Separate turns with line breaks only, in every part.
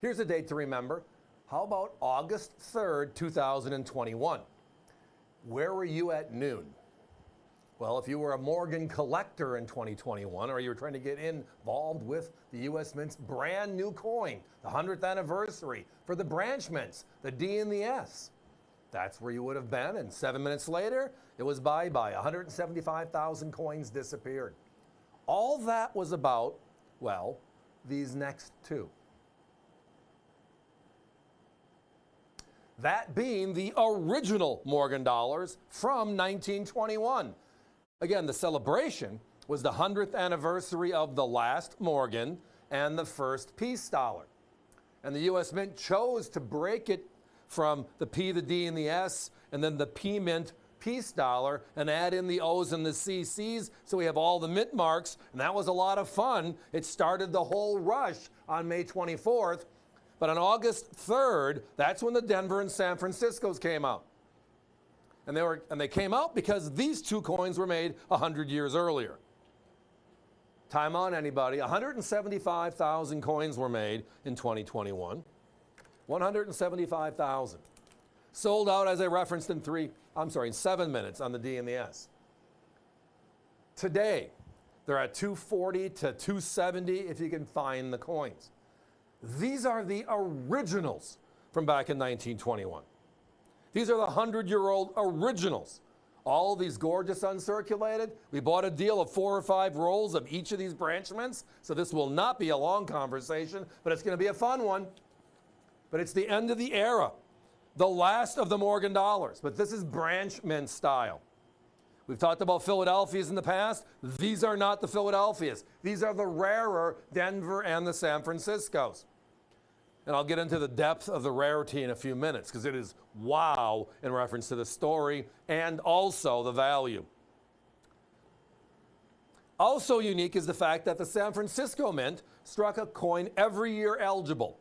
Here's a date to remember. How about August 3rd, 2021? Where were you at noon? Well, if you were a Morgan collector in 2021, or you were trying to get involved with the U.S. Mint's brand new coin, the 100th anniversary for the branch mints, the D and the S, that's where you would have been. And 7 minutes later, it was bye-bye. 175,000 coins disappeared. All that was about, well, these next two. That being the original Morgan dollars from 1921. Again, the celebration was the 100th anniversary of the last Morgan and the first peace dollar. And the U.S. Mint chose to break it from the P, the D, and the S, and then the P Mint peace dollar, and add in the O's and the CC's, so we have all the mint marks, and that was a lot of fun. It started the whole rush on May 24th, but on August 3rd, that's when the Denver and San Francisco's came out. And they came out because these two coins were made 100 years earlier. Time on, anybody. 175,000 coins were made in 2021. 175,000. Sold out, as I referenced, in 7 minutes on the D and the S. Today, they're at 240 to 270 if you can find the coins. These are the originals from back in 1921. These are the 100-year-old originals. All these gorgeous uncirculated. We bought a deal of 4 or 5 rolls of each of these branch mints, so this will not be a long conversation, but it's going to be a fun one. But it's the end of the era, the last of the Morgan dollars, but this is branch mint style. We've talked about Philadelphias in the past. These are not the Philadelphias. These are the rarer Denver and the San Franciscos. And I'll get into the depth of the rarity in a few minutes because it is wow in reference to the story and also the value. Also unique is the fact that the San Francisco Mint struck a coin every year eligible.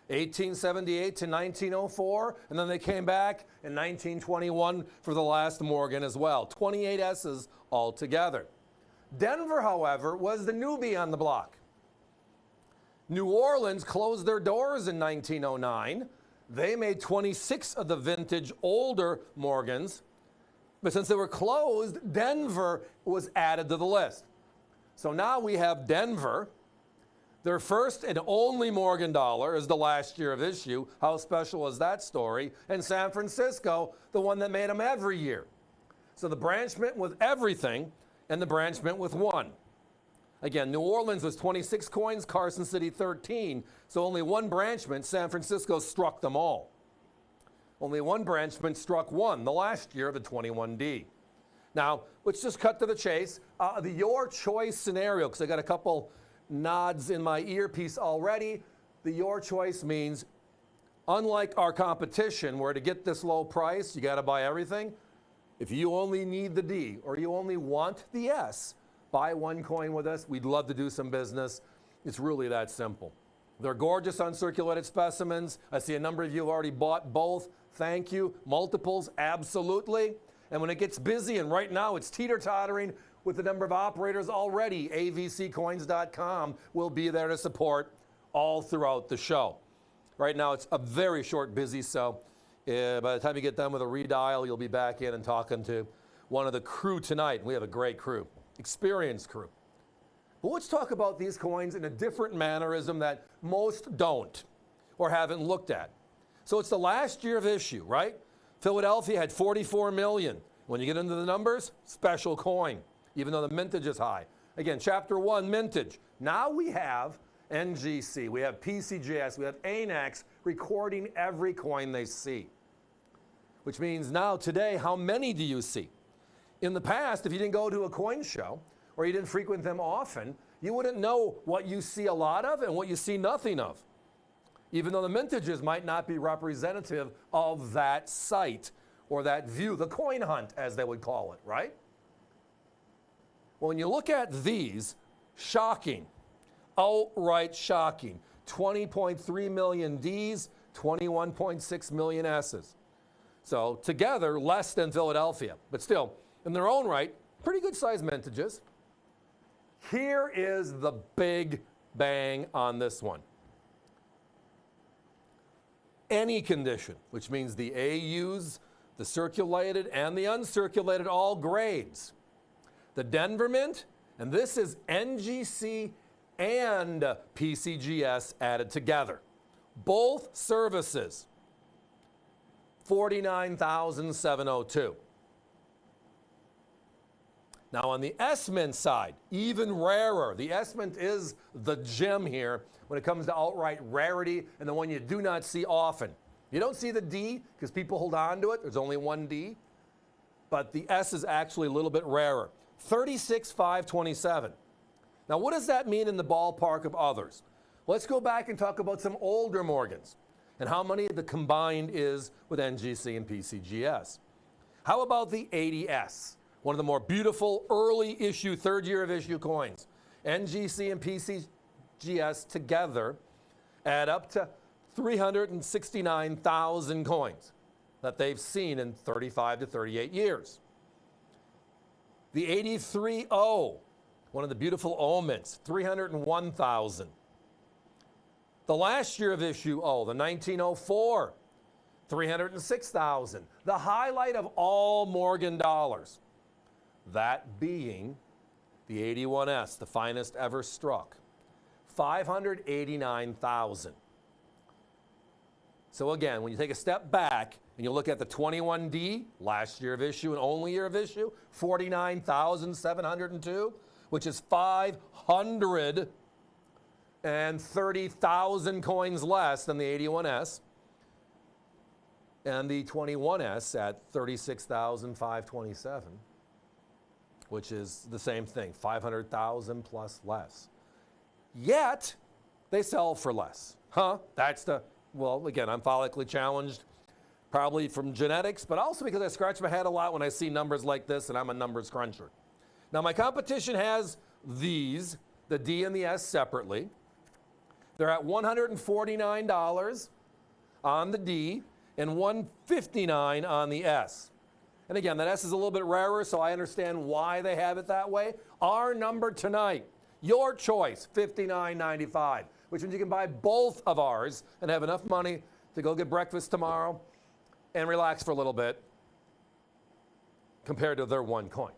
1878 to 1904, and then they came back in 1921 for the last Morgan as well. 28 S's altogether. Denver, however, was the newbie on the block. New Orleans closed their doors in 1909. They made 26 of the vintage older Morgans, but since they were closed, Denver was added to the list. So now we have Denver. Their first and only Morgan dollar is the last year of issue. How special is that story? And San Francisco, the one that made them every year. So the branch mint with everything and the branch mint with one. Again, New Orleans was 26 coins, Carson City 13. So only one branch mint, San Francisco struck them all. Only one branch mint struck one, the last year of the 21D. Now, let's just cut to the chase. The your choice scenario, because I got a couple nods in my earpiece already. The your choice means, unlike our competition, where to get this low price, you got to buy everything. If you only need the D or you only want the S, buy one coin with us. We'd love to do some business. It's really that simple. They're gorgeous uncirculated specimens. I see a number of you have already bought both. Thank you. Multiples, absolutely. And when it gets busy, and right now it's teeter-tottering with the number of operators already, avccoins.com will be there to support all throughout the show. Right now it's a very short busy, so by the time you get done with a redial, you'll be back in and talking to one of the crew tonight. We have a great crew, experienced crew. But let's talk about these coins in a different mannerism that most don't or haven't looked at. So it's the last year of issue, right? Philadelphia had 44 million. When you get into the numbers, special coin, even though the mintage is high. Again, chapter 1, mintage. Now we have NGC, we have PCJS, we have ANAX recording every coin they see. Which means now, today, how many do you see? In the past, if you didn't go to a coin show, or you didn't frequent them often, you wouldn't know what you see a lot of and what you see nothing of. Even though the mintages might not be representative of that site or that view, the coin hunt, as they would call it, right? Well, when you look at these, shocking, outright shocking. 20.3 million Ds, 21.6 million S's. So together, less than Philadelphia, but still, in their own right, pretty good sized mintages. Here is the big bang on this one. any condition, which means the AUs, the circulated, and the uncirculated, all grades. The Denver Mint, and this is NGC and PCGS added together. Both services, $49,702. Now on the S-Mint side, even rarer. The S-Mint is the gem here when it comes to outright rarity and the one you do not see often. You don't see the D because people hold on to it. There's only one D. But the S is actually a little bit rarer. 36,527. Now what does that mean in the ballpark of others? Let's go back and talk about some older Morgans and how many the combined is with NGC and PCGS. How about the 80S? One of the more beautiful early issue, third year of issue coins. NGC and PCGS together add up to 369,000 coins that they've seen in 35 to 38 years. The 83O, one of the beautiful O mints, 301,000. The last year of issue O, the 1904, 306,000. The highlight of all Morgan dollars, that being the 81S, the finest ever struck, 589,000. So again, when you take a step back and you look at the 21D, last year of issue and only year of issue, 49,702, which is 530,000 coins less than the 81S, and the 21S at 36,527, which is the same thing, 500,000 plus less. Yet, they sell for less. That's the, well, again, I'm follically challenged, probably from genetics, but also because I scratch my head a lot when I see numbers like this, and I'm a numbers cruncher. Now, my competition has these, the D and the S separately. They're at $149 on the D and $159 on the S. And again, that S is a little bit rarer, so I understand why they have it that way. Our number tonight, your choice, $59.95, which means you can buy both of ours and have enough money to go get breakfast tomorrow and relax for a little bit compared to their one coin.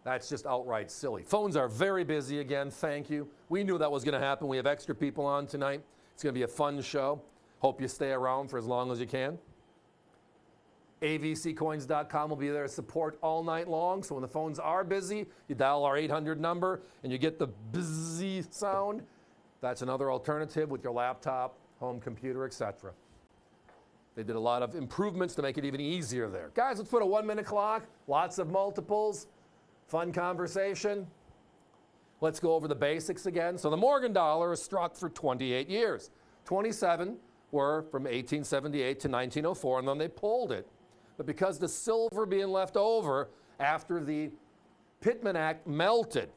That's just outright silly. Phones are very busy again, thank you. We knew that was going to happen. We have extra people on tonight. It's going to be a fun show. Hope you stay around for as long as you can. avccoins.com will be there to support all night long. So when the phones are busy, you dial our 800 number and you get the busy sound. That's another alternative with your laptop, home computer, etc. They did a lot of improvements to make it even easier there. Guys, let's put a 1-minute clock, lots of multiples, fun conversation. Let's go over the basics again. So the Morgan dollar is struck for 28 years. 27 were from 1878 to 1904, and then they pulled it. But because the silver being left over after the Pittman Act melted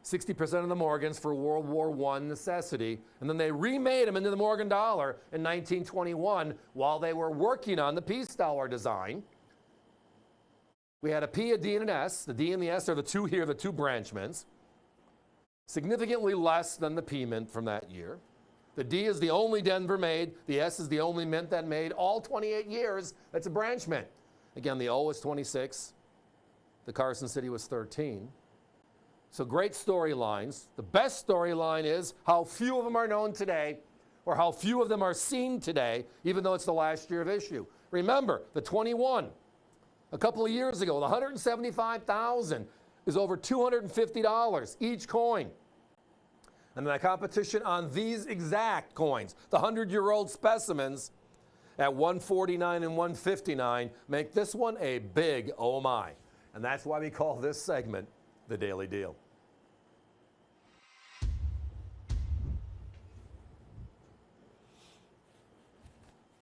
60% of the Morgans for World War I necessity, and then they remade them into the Morgan dollar in 1921 while they were working on the peace dollar design. We had a P, a D, and an S. The D and the S are the two here, the two branch mints. Significantly less than the P mint from that year. The D is the only Denver made. The S is the only mint that made all 28 years. That's a branch mint. Again, the O was 26. The Carson City was 13. So great storylines. The best storyline is how few of them are known today, or how few of them are seen today, even though it's the last year of issue. Remember, the 21, a couple of years ago, the 175,000 is over $250 each coin. And the competition on these exact coins, the 100-year-old specimens at $149 and $159, make this one a big oh my. And that's why we call this segment The Daily Deal.